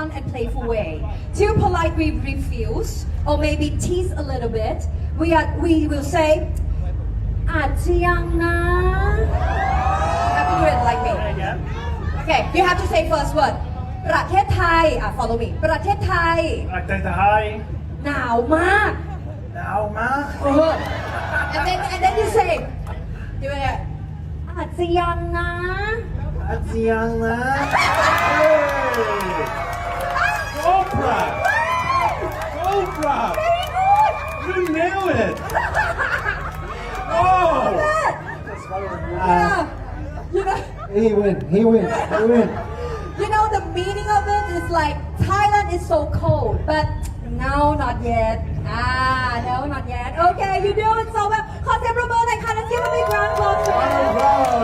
fun and playful way. To politely refuse or maybe tease a little bit, we will say, อาจจะยังนะ You have to do it like me. Okay, you have to say first word. ประเทศไทย follow me. ประเทศไทย Ik denk de haai. หนาวมาก Nou, maar. and then you say, do it. อาจจะยังนะ Adriana. Hey. Toprak. Toprak. Very good. You nailed it. Oh. Yeah. You know. He win. You know the meaning of it is like Thailand is so cold, but no, not yet. No, not yet. Okay, you do it so well. ขอเสียงปรบมือหน่อยค่ะและเสียงปรบมืออีกครั้ง